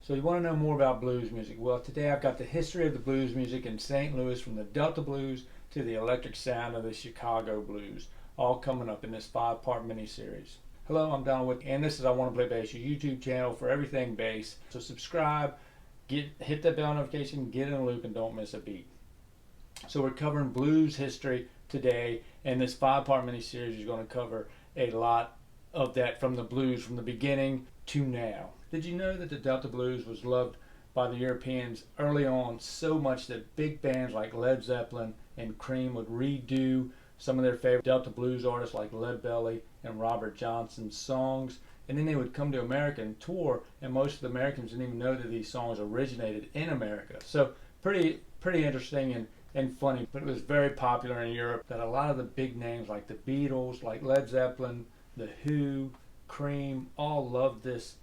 So you want to know more about blues music? Well, today I've got the history of the blues music in St. Louis from the Delta blues to the electric sound of the Chicago blues, all coming up in this 5-part mini-series. Hello, I'm Donald Wood, and this is I Want to Play Bass, your YouTube channel for everything bass. So subscribe, hit that bell notification, get in the loop, and don't miss a beat. So we're covering blues history today, and this 5-part mini-series is going to cover a lot of that from the blues from the beginning to now. Did you know that the Delta blues was loved by the Europeans early on so much that big bands like Led Zeppelin and Cream would redo some of their favorite Delta blues artists like Lead Belly and Robert Johnson's songs, and then they would come to America and tour, and most of the Americans didn't even know that these songs originated in America. So pretty interesting and funny, but it was very popular in Europe that a lot of the big names like the Beatles, like Led Zeppelin, the Who, Cream, all loved this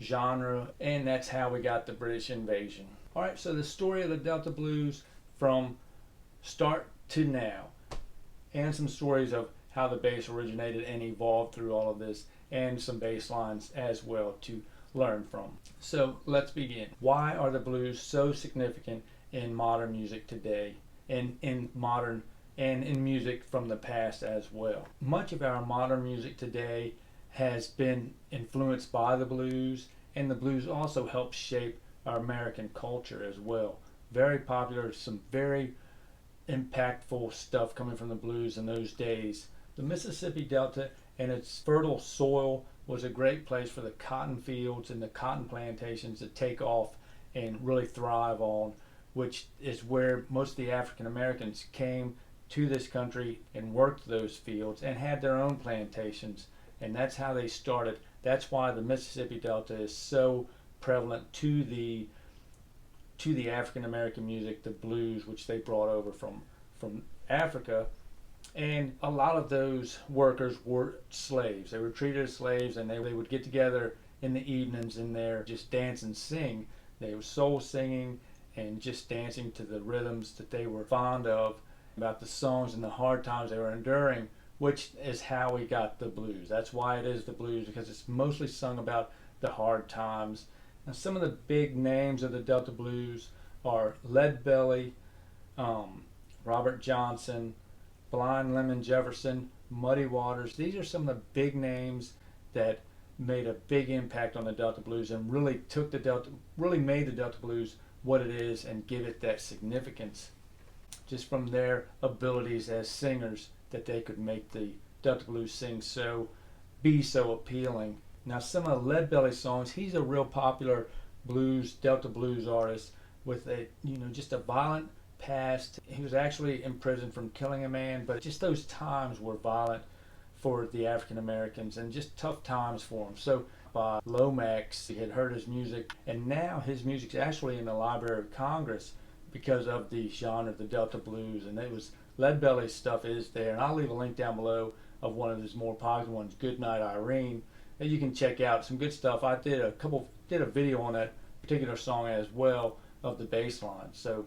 genre, and that's how we got the British invasion. Alright, so the story of the Delta blues from start to now, and some stories of how the bass originated and evolved through all of this, and some bass lines as well to learn from. So let's begin. Why are the blues so significant in modern music today, and in modern and in music from the past as well? Much of our modern music today has been influenced by the blues, and the blues also help shape our American culture as well. Very popular, some very impactful stuff coming from the blues in those days. The Mississippi Delta and its fertile soil was a great place for the cotton fields and the cotton plantations to take off and really thrive on, which is where most of the African Americans came to this country and worked those fields and had their own plantations, and that's how they started. That's why the Mississippi Delta is so prevalent to the African American music, the blues, which they brought over from Africa. And a lot of those workers were slaves. They were treated as slaves, and they would get together in the evenings and there just dance and sing. They were soul singing and just dancing to the rhythms that they were fond of, about the songs and the hard times they were enduring, which is how we got the blues. That's why it is the blues, because it's mostly sung about the hard times. Now, some of the big names of the Delta blues are Lead Belly, Robert Johnson, Blind Lemon Jefferson, Muddy Waters. These are some of the big names that made a big impact on the Delta blues and really made the Delta blues what it is and give it that significance, just from their abilities as singers, that they could make the Delta blues be so appealing. Now, some of the Lead Belly songs, he's a real popular Delta blues artist with just a violent past. He was actually imprisoned from killing a man, but just those times were violent for the African Americans and just tough times for him. So by Lomax, he had heard his music, and now his music's actually in the Library of Congress because of the genre of the Delta blues, and it was Lead Belly stuff is there, and I'll leave a link down below of one of his more popular ones, Goodnight Irene, that you can check out. Some good stuff. I did a video on that particular song as well, of the bass line. So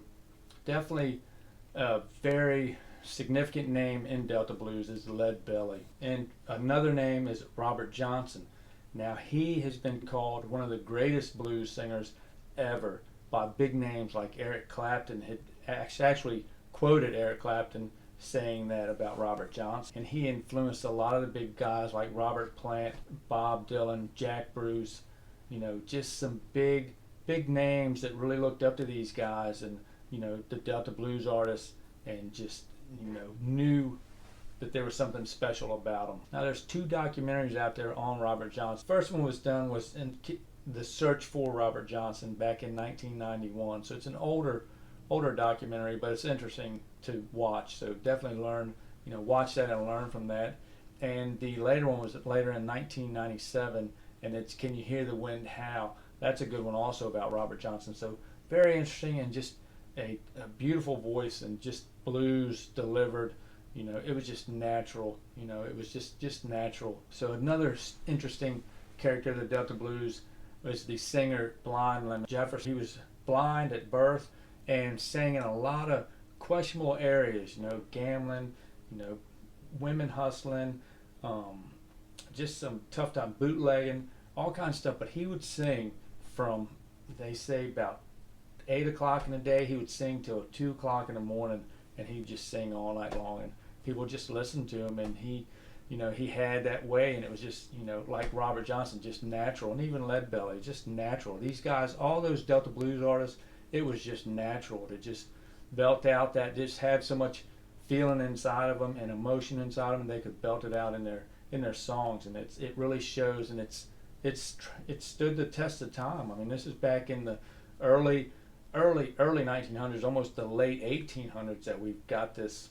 definitely a very significant name in Delta blues is Lead Belly. And another name is Robert Johnson. Now, he has been called one of the greatest blues singers ever by big names like Eric Clapton. Had actually quoted Eric Clapton saying that about Robert Johnson, and he influenced a lot of the big guys like Robert Plant, Bob Dylan, Jack Bruce, just some big names that really looked up to these guys, and the Delta blues artists, and just knew that there was something special about them. Now, there's 2 documentaries out there on Robert Johnson. First one was in The Search for Robert Johnson back in 1991, so it's an older documentary, but it's interesting to watch. So definitely watch that and learn from that. And the later one was later in 1997, and it's Can You Hear the Wind Howl? That's a good one also about Robert Johnson. So very interesting, and just a beautiful voice, and just blues delivered. It was just natural. It was just natural. So another interesting character of the Delta blues was the singer Blind Lemon Jefferson. He was blind at birth and sang in a lot of questionable areas, gambling, women hustling, just some tough time bootlegging, all kinds of stuff. But he would sing from they say about 8 o'clock in the day. He would sing till 2 o'clock in the morning, and he'd just sing all night long, and people just listened to him. And he, he had that way, and it was just, like Robert Johnson, just natural, and even Leadbelly, just natural. These guys, all those Delta blues artists, it was just natural to just belt out that, just had so much feeling inside of them and emotion inside of them. They could belt it out in their songs, and it really shows, and it stood the test of time. I mean, this is back in the early 1900s, almost the late 1800s, that we've got this,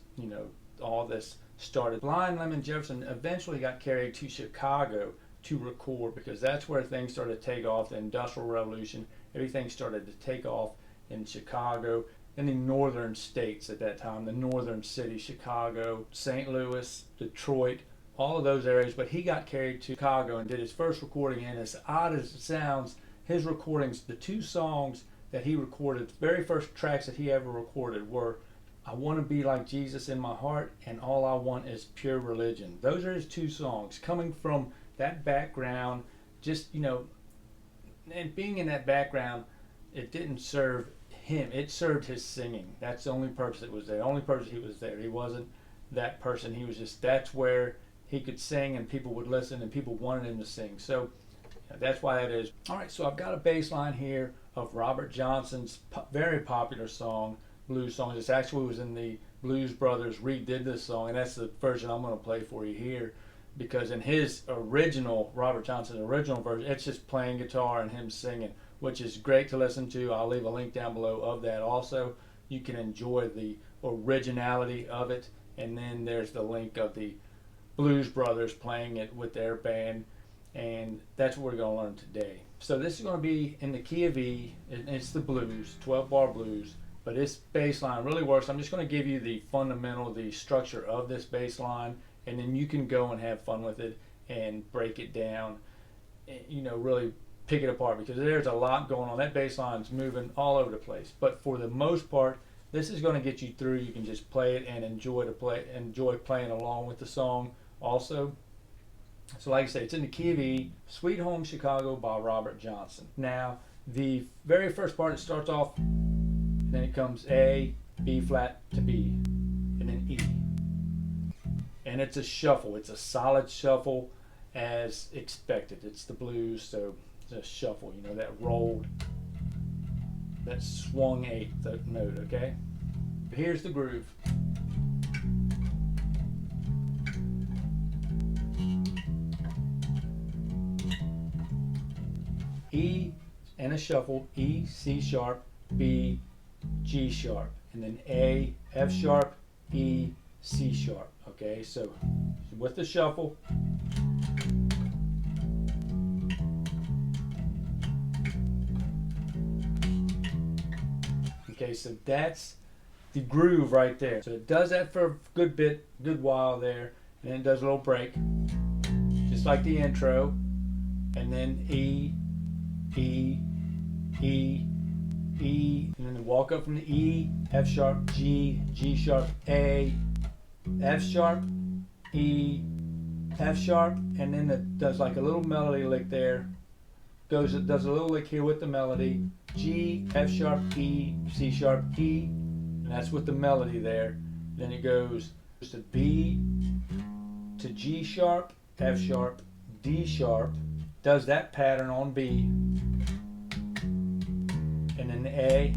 all this started. Blind Lemon Jefferson eventually got carried to Chicago to record, because that's where things started to take off. The Industrial Revolution, everything started to take off in Chicago, in the northern states at that time, the northern cities, Chicago, St. Louis, Detroit, all of those areas. But he got carried to Chicago and did his first recording, and as odd as it sounds, his recordings, the two songs that he recorded, the very first tracks that he ever recorded, were I Want to Be Like Jesus in My Heart and All I Want Is Pure Religion. Those are his two songs, coming from that background, just, and being in that background, it didn't serve him, it served his singing. That's the only purpose it was there, the only purpose he was there. He wasn't that person, he was just, that's where he could sing, and people would listen, and people wanted him to sing. So that's why that is. All right, so I've got a bass line here of Robert Johnson's very popular song, blues song. This actually was in the Blues Brothers redid this song, and that's the version I'm going to play for you here, because in his original, Robert Johnson's original version, it's just playing guitar and him singing, which is great to listen to. I'll leave a link down below of that also. You can enjoy the originality of it, and then there's the link of the Blues Brothers playing it with their band, and that's what we're going to learn today. So this is going to be in the key of E, and it's the blues, 12-bar blues, but this bass line really works. I'm just going to give you the fundamental, the structure of this bass line, and then you can go and have fun with it and break it down, really pick it apart, because there's a lot going on. That bass line's moving all over the place, but for the most part, this is going to get you through. You can just play it and enjoy playing along with the song also. So like I say, it's in the key of E, Sweet Home Chicago by Robert Johnson. Now, the very first part, it starts off, then it comes A, B flat to B, and then E. And it's a shuffle. It's a solid shuffle as expected. It's the blues, so it's a shuffle, that rolled, that swung eighth note, okay? Here's the groove. E and a shuffle, E, C sharp, B, G sharp, and then A, F sharp, E, C sharp. Okay, so with the shuffle, okay, so that's the groove right there. So it does that for a good while there, and then it does a little break, just like the intro, and then E, E, E, E, and then walk up from the E, F sharp, G, G sharp, A, F sharp, E, F sharp, and then it does like a little melody lick there. Does a little lick here with the melody, G, F sharp, E, C sharp, E, and that's with the melody there. Then it goes to B, to G sharp, F sharp, D sharp, does that pattern on B, and then the A,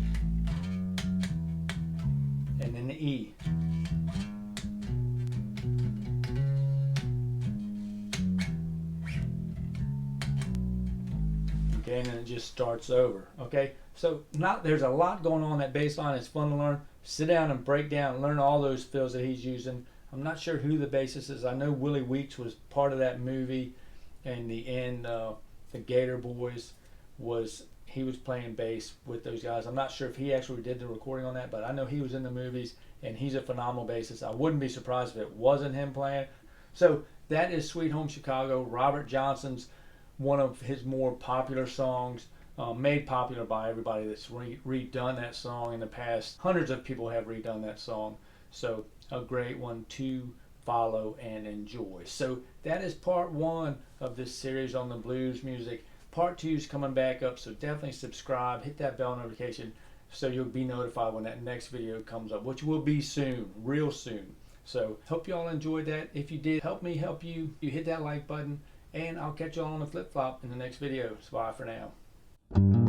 and then the E. Okay, and then it just starts over. Okay, so there's a lot going on in that bass line. It's fun to learn. Sit down and break down and learn all those fills that he's using. I'm not sure who the bassist is. I know Willie Weeks was part of that movie. In the end, the Gator Boys he was playing bass with those guys. I'm not sure if he actually did the recording on that, but I know he was in the movies, and he's a phenomenal bassist. I wouldn't be surprised if it wasn't him playing. So that is Sweet Home Chicago, Robert Johnson's, one of his more popular songs, made popular by everybody that's redone that song in the past. Hundreds of people have redone that song, so a great one to follow and enjoy. So that is part one of this series on the blues music. Part 2 is coming back up, so definitely subscribe, hit that bell notification so you'll be notified when that next video comes up, which will be soon, real soon. So hope you all enjoyed that. If you did, help me help you. You hit that like button, and I'll catch you all on the flip-flop in the next video. So bye for now.